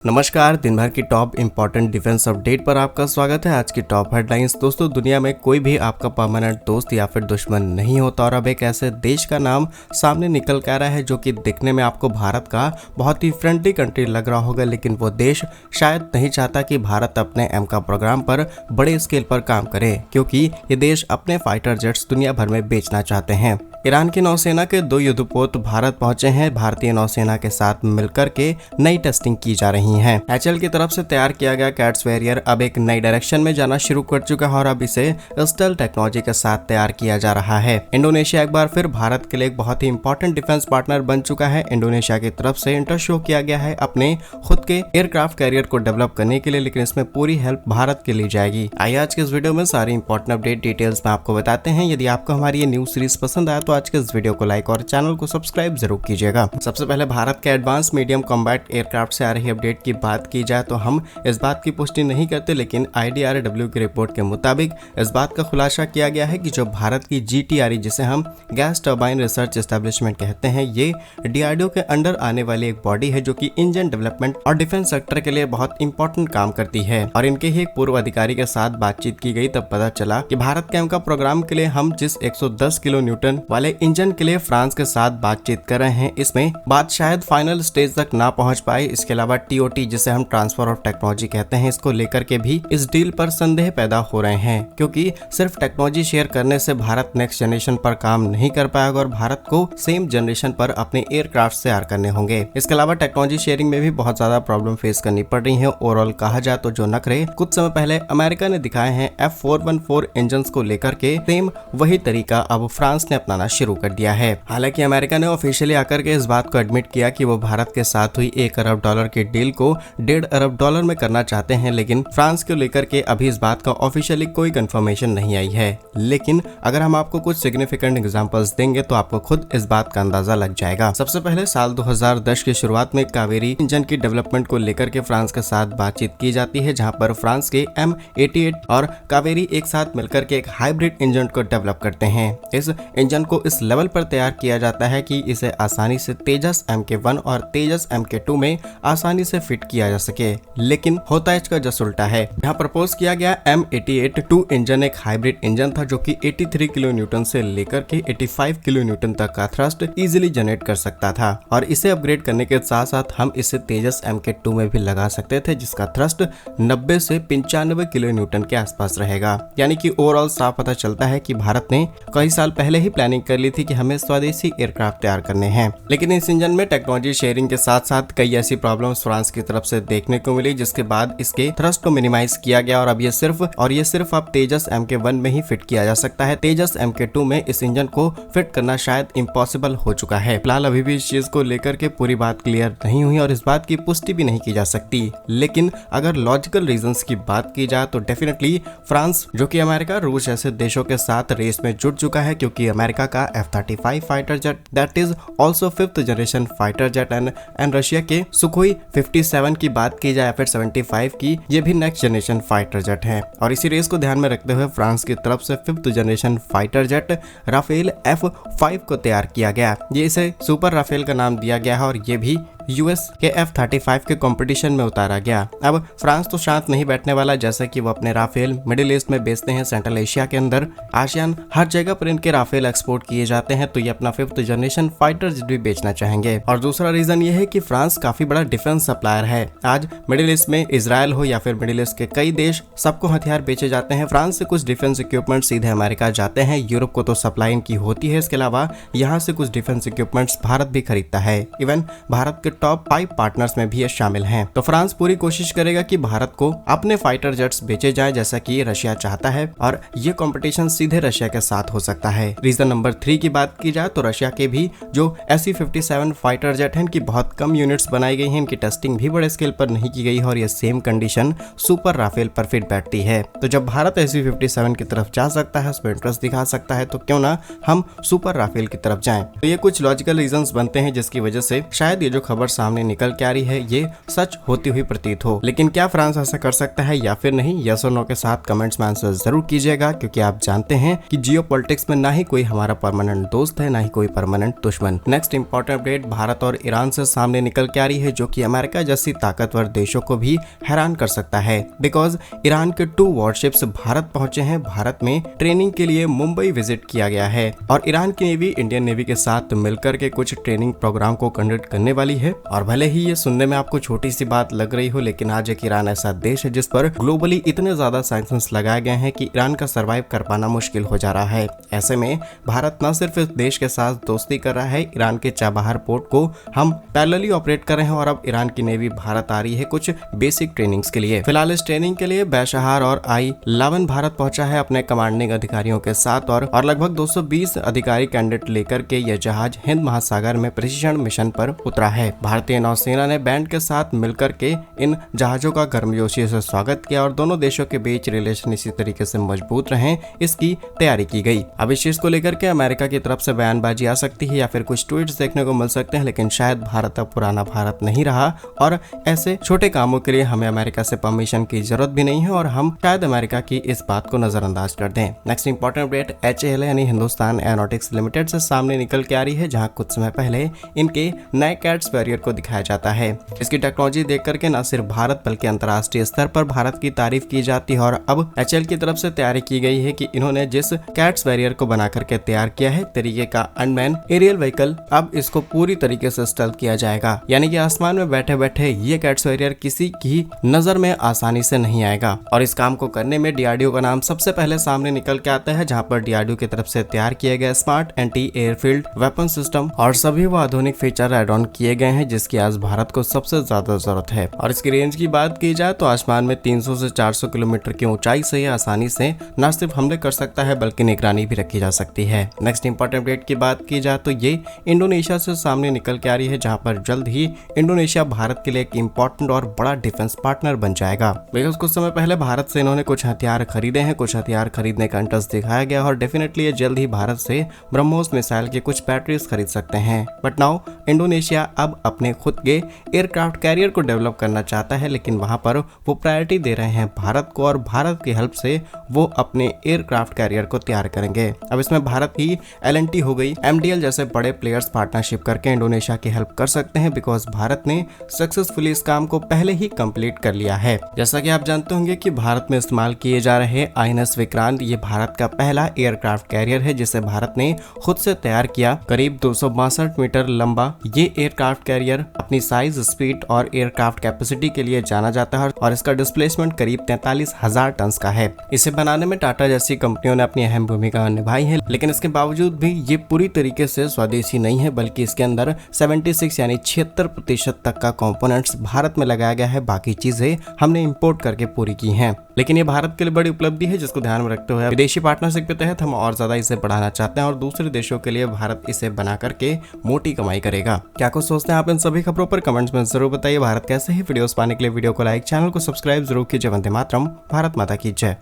नमस्कार, दिन भर की टॉप इंपॉर्टेंट डिफेंस अपडेट पर आपका स्वागत है। आज की टॉप हेडलाइंस। दोस्तों, दुनिया में कोई भी आपका परमानेंट दोस्त या फिर दुश्मन नहीं होता और अब एक ऐसे देश का नाम सामने निकल कर आ रहा है जो कि दिखने में आपको भारत का बहुत ही फ्रेंडली कंट्री लग रहा होगा, लेकिन वो देश शायद नहीं चाहता कि भारत अपने एमका प्रोग्राम पर बड़े स्केल पर काम करे, क्योंकि ये देश अपने फाइटर जेट्स दुनिया भर में बेचना चाहते हैं। ईरान की नौसेना के 2 युद्धपोत भारत पहुंचे हैं। भारतीय नौसेना के साथ मिलकर के नई टेस्टिंग की जा रही है। एचएएल की तरफ से तैयार किया गया कैट्स वॉरियर अब एक नई डायरेक्शन में जाना शुरू कर चुका है और अब इसे स्टेल्थ टेक्नोलॉजी के साथ तैयार किया जा रहा है। इंडोनेशिया एक बार फिर भारत के लिए एक बहुत ही इंपॉर्टेंट डिफेंस पार्टनर बन चुका है। इंडोनेशिया की तरफ से इंटरेस्ट शो किया गया है अपने खुद के एयरक्राफ्ट कैरियर को डेवलप करने के लिए, लेकिन इसमें पूरी हेल्प भारत के लिए जाएगी। आइए आज के इस वीडियो में सारी इंपॉर्टेंट अपडेट डिटेल्स में आपको बताते हैं। यदि आपको हमारी ये न्यूज सीरीज पसंद आया तो आज के इस वीडियो को लाइक और चैनल को सब्सक्राइब जरूर कीजिएगा। सबसे पहले भारत के एडवांस मीडियम कॉम्बैट एयरक्राफ्ट से आ रही अपडेट की बात की जाए तो हम इस बात की पुष्टि नहीं करते, लेकिन IDRW की रिपोर्ट के मुताबिक इस बात का खुलासा किया गया है कि जो भारत की GTRE, जिसे हम गैस टर्बाइन रिसर्च एस्टेब्लिशमेंट कहते हैं, ये DRDO के अंडर आने वाली एक बॉडी है जो कि इंजन डेवलपमेंट और डिफेंस सेक्टर के लिए बहुत इंपॉर्टेंट काम करती है। और इनके ही एक पूर्व अधिकारी के साथ बातचीत की गई तब पता चला कि भारत के एमका प्रोग्राम के लिए हम जिस 110 किलो न्यूटन वाले इंजन के लिए फ्रांस के साथ बातचीत कर रहे हैं, इसमें बात शायद फाइनल स्टेज तक ना पहुंच पाए। इसके अलावा TOT, जिसे हम ट्रांसफर ऑफ टेक्नोलॉजी कहते हैं, इसको लेकर के भी इस डील पर संदेह पैदा हो रहे हैं, क्योंकि सिर्फ टेक्नोलॉजी शेयर करने से भारत नेक्स्ट जनरेशन पर काम नहीं कर पाएगा और भारत को सेम जनरेशन पर अपने एयरक्राफ्ट तैयार करने होंगे। इसके अलावा टेक्नोलॉजी शेयरिंग में भी बहुत ज्यादा प्रॉब्लम फेस करनी पड़ रही है। ओवरऑल कहा जाए तो जो नखरे कुछ समय पहले अमेरिका ने दिखाए हैं F414 इंजन को लेकर के, सेम वही तरीका अब फ्रांस ने अपनाना शुरू कर दिया है। हालांकि अमेरिका ने ऑफिशियली आकर के इस बात को एडमिट किया कि वो भारत के साथ हुई $1 अरब की डील को $1.5 अरब में करना चाहते हैं, लेकिन फ्रांस को लेकर के अभी इस बात का ऑफिशियली कोई कंफर्मेशन नहीं आई है। लेकिन अगर हम आपको कुछ सिग्निफिकेंट एग्जांपल्स देंगे तो आपको खुद इस बात का अंदाजा लग जाएगा। सबसे पहले साल 2010 की शुरुआत में कावेरी इंजन की डेवलपमेंट को लेकर के फ्रांस के साथ बातचीत की जाती है, जहां पर फ्रांस के M88 और कावेरी एक साथ मिलकर के एक हाइब्रिड इंजन को डेवलप करते हैं। इस इंजन को इस लेवल पर तैयार किया जाता है कि इसे आसानी से तेजस MK1 और तेजस MK2 में आसानी से फिट किया जा सके, लेकिन होता इसका जस्ट उल्टा है। यहाँ प्रपोज किया गया M88-2 इंजन एक हाइब्रिड इंजन था जो कि 83 किलो न्यूटन से लेकर के 85 किलो न्यूटन तक का थ्रस्ट इजीली जनरेट कर सकता था, और इसे अपग्रेड करने के साथ साथ हम इसे तेजस MK2 में भी लगा सकते थे, जिसका थ्रस्ट 90 से 95 किलो न्यूटन के आसपास रहेगा। यानी कि ओवरऑल साफ पता चलता है कि भारत ने कई साल पहले ही प्लानिंग कर ली थी कि हमें स्वदेशी एयरक्राफ्ट तैयार करने हैं। लेकिन इस इंजन में टेक्नोलॉजी शेयरिंग के साथ साथ कई ऐसी प्रॉब्लम्स फ्रांस की तरफ से देखने को मिली, जिसके बाद इसके थ्रस्ट को मिनिमाइज किया गया और अब ये सिर्फ अब तेजस MK1 में ही फिट किया जा सकता है। तेजस MK2 में इस इंजन को फिट करना शायद इम्पॉसिबल हो चुका है। फिलहाल अभी भी इस चीज को लेकर के पूरी बात क्लियर नहीं हुई और इस बात की पुष्टि भी नहीं की जा सकती। लेकिन अगर लॉजिकल रीजंस की बात की जाए तो डेफिनेटली फ्रांस, जो कि अमेरिका, रूस जैसे देशों के साथ रेस में जुट चुका है, क्योंकि अमेरिका का F-35 fighter jet that is also 5th generation fighter jet and Russia के सुखोई 57 की बात की जाए F-75 की, ये भी नेक्स्ट जनरेशन फाइटर जेट है। और इसी रेस को ध्यान में रखते हुए फ्रांस की तरफ से 5th generation fighter jet Rafale F5 को तैयार किया गया। ये इसे सुपर राफेल का नाम दिया गया है और ये भी US के F-35 के कंपटीशन में उतारा गया। अब फ्रांस तो शांत नहीं बैठने वाला, जैसे कि वो अपने राफेल मिडिल ईस्ट में बेचते हैं, सेंट्रल एशिया के अंदर, आसियान, हर जगह पर इनके राफेल एक्सपोर्ट किए जाते हैं, तो ये अपना 5th जनरेशन फाइटर जेट भी बेचना चाहेंगे। और दूसरा रीजन ये है कि फ्रांस काफी बड़ा डिफेंस सप्लायर है। आज मिडिल ईस्ट में इजराइल हो या फिर मिडिल ईस्ट के कई देश, सबको हथियार बेचे जाते हैं। फ्रांस से कुछ डिफेंस इक्विपमेंट सीधे अमेरिका जाते हैं, यूरोप को तो सप्लाई इनकी होती है। इसके अलावा यहाँ से कुछ डिफेंस इक्विपमेंट्स भारत भी खरीदता है। इवन भारत के टॉप 5 पार्टनर्स में भी ये शामिल हैं। तो फ्रांस पूरी कोशिश करेगा कि भारत को अपने फाइटर जेट्स बेचे जाएं, जैसा कि रशिया चाहता है, और ये कंपटीशन सीधे रशिया के साथ हो सकता है। रीजन नंबर 3 की बात की जाए तो रशिया के भी जो SU-57 फाइटर जेट हैं, इनकी बहुत कम यूनिट्स बनाई गई हैं, इनकी टेस्टिंग भी बड़े स्केल पर नहीं की गई है और ये सेम कंडीशन सुपर राफेल पर फिट बैठती है। तो जब भारत SU-57 की तरफ जा सकता है, उसमें इंटरेस्ट दिखा सकता है, तो क्यों ना हम सुपर राफेल की तरफ जाएं। तो ये कुछ लॉजिकल रीजंस बनते हैं जिसकी वजह से शायद ये जो खबर खबर सामने निकल के आ रही है ये सच होती हुई प्रतीत हो। लेकिन क्या फ्रांस ऐसा कर सकता है या फिर नहीं, यस और नो के साथ कमेंट्स में आंसर जरूर कीजिएगा, क्योंकि आप जानते हैं कि जियोपॉलिटिक्स में ना ही कोई हमारा परमानेंट दोस्त है ना ही कोई परमानेंट दुश्मन। नेक्स्ट इंपॉर्टेंट अपडेट भारत और ईरान से सामने निकल के आ रही है, जो कि अमेरिका जैसी ताकतवर देशों को भी हैरान कर सकता है। बिकॉज ईरान के 2 वॉरशिप्स भारत पहुंचे हैं। भारत में ट्रेनिंग के लिए मुंबई विजिट किया गया है और ईरान की नेवी इंडियन नेवी के साथ मिलकर के कुछ ट्रेनिंग प्रोग्राम को कंडक्ट करने वाली है। और भले ही ये सुनने में आपको छोटी सी बात लग रही हो, लेकिन आज एक ईरान ऐसा देश है जिस पर ग्लोबली इतने ज्यादा सैंक्शंस लगाए गए हैं कि ईरान का सर्वाइव कर पाना मुश्किल हो जा रहा है। ऐसे में भारत न सिर्फ इस देश के साथ दोस्ती कर रहा है, ईरान के चाबहार पोर्ट को हम पैरेलली ऑपरेट कर रहे हैं और अब ईरान की नेवी भारत आ रही है कुछ बेसिक ट्रेनिंग्स के लिए। फिलहाल इस ट्रेनिंग के लिए बैशहार और I-11 भारत पहुंचा है अपने कमांडिंग अधिकारियों के साथ और लगभग 220 अधिकारी कैंडिडेट लेकर के यह जहाज हिंद महासागर में प्रशिक्षण मिशन पर उतरा है। भारतीय नौसेना ने बैंड के साथ मिलकर के इन जहाजों का गर्मजोशी से स्वागत किया और दोनों देशों के बीच रिलेशन इसी तरीके से मजबूत रहे, इसकी तैयारी की गई। अब इस चीज को लेकर के अमेरिका की तरफ से बयानबाजी आ सकती है या फिर कुछ ट्वीट्स देखने को मिल सकते हैं, लेकिन शायद भारत अब पुराना भारत नहीं रहा और ऐसे छोटे कामों के लिए हमें अमेरिका से परमिशन की जरूरत भी नहीं है और हम शायद अमेरिका की इस बात को नजरअंदाज कर दें। नेक्स्ट इंपॉर्टेंट अपडेट HAL यानी हिंदुस्तान एरोनॉटिक्स लिमिटेड से सामने निकल के आ रही है, जहां कुछ समय पहले इनके नए कैट्स वेरियर को दिखाया जाता है। इसकी टेक्नोलॉजी देख करके न सिर्फ भारत बल्कि अंतर्राष्ट्रीय स्तर पर भारत की तारीफ की जाती है और अब HAL की तरफ से तैयारी की गई है कि इन्होंने जिस कैट्स वेरियर को बना करके तैयार किया है तरीके का अनमैन एरियल व्हीकल, अब इसको पूरी तरीके से स्टेल्थ किया जाएगा। यानी कि आसमान में बैठे बैठे ये कैट्स वेरियर किसी की नजर में आसानी से नहीं आएगा और इस काम को करने में DRDO का नाम सबसे पहले सामने निकल के आता है, जहां पर DRDO की तरफ से तैयार किए गए smart anti airfield weapon system और सभी वो आधुनिक फीचर एड ऑन किए गए हैं जिसकी आज भारत को सबसे ज्यादा जरूरत है। और इसकी रेंज की बात की जाए तो आसमान में 300 से 400 किलोमीटर की ऊंचाई से आसानी से न सिर्फ हमले कर सकता है बल्कि निगरानी भी रखी जा सकती है। नेक्स्ट इंपॉर्टेंट अपडेट की बात की जाए तो ये इंडोनेशिया से सामने निकल के आ रही है, जहां पर जल्द ही इंडोनेशिया भारत के लिए एक इंपॉर्टेंट और बड़ा डिफेंस पार्टनर बन जाएगा। बिकॉज कुछ समय पहले भारत से इन्होंने कुछ हथियार खरीदे हैं, कुछ हथियार खरीदने का इंटरेस्ट दिखाया गया और डेफिनेटली ये जल्द ही भारत से ब्रह्मोस मिसाइल के कुछ बैटरीज खरीद सकते हैं। बट नाउ इंडोनेशिया अब अपने खुद के एयरक्राफ्ट कैरियर को डेवलप करना चाहता है, लेकिन वहां पर वो प्रायोरिटी दे रहे हैं भारत को और भारत की हेल्प से वो अपने एयरक्राफ्ट कैरियर को तैयार करेंगे। अब इसमें भारत की LNT हो गई, MDL जैसे बड़े प्लेयर्स पार्टनरशिप करके इंडोनेशिया की हेल्प कर सकते हैं, बिकॉज भारत ने सक्सेसफुली इस काम को पहले ही कंप्लीट कर लिया है। जैसा कि आप जानते होंगे कि भारत में इस्तेमाल किए जा रहे INS विक्रांत ये भारत का पहला एयरक्राफ्ट कैरियर है जिसे भारत ने खुद से तैयार किया। करीब 262 मीटर लंबा ये एयरक्राफ्ट कैरियर अपनी साइज, स्पीड और एयरक्राफ्ट कैपेसिटी के लिए जाना जाता है और इसका डिस्प्लेसमेंट करीब 43,000 टन का है। इसे बनाने में टाटा जैसी कंपनियों ने अपनी अहम भूमिका निभाई है, लेकिन इसके बावजूद भी ये पूरी तरीके से स्वदेशी नहीं है, बल्कि इसके अंदर 76 यानी 76% तक का कंपोनेंट्स भारत में लगाया गया है। बाकी चीजें हमने इंपोर्ट करके पूरी की हैं। लेकिन ये भारत के लिए बड़ी उपलब्धि है जिसको ध्यान में रखते हुए विदेशी पार्टनरशिप के तहत हम और ज्यादा इसे बढ़ाना चाहते हैं और दूसरे देशों के लिए भारत इसे बना करके मोटी कमाई करेगा। क्या कुछ सोचते हैं आप इन सभी खबरों पर? कमेंट्स में जरूर बताइए। भारत कैसे ही वीडियोस पाने के लिए वीडियो को लाइक, चैनल को सब्सक्राइब जरूर कीजिए। वंदे मातरम, भारत माता की जय।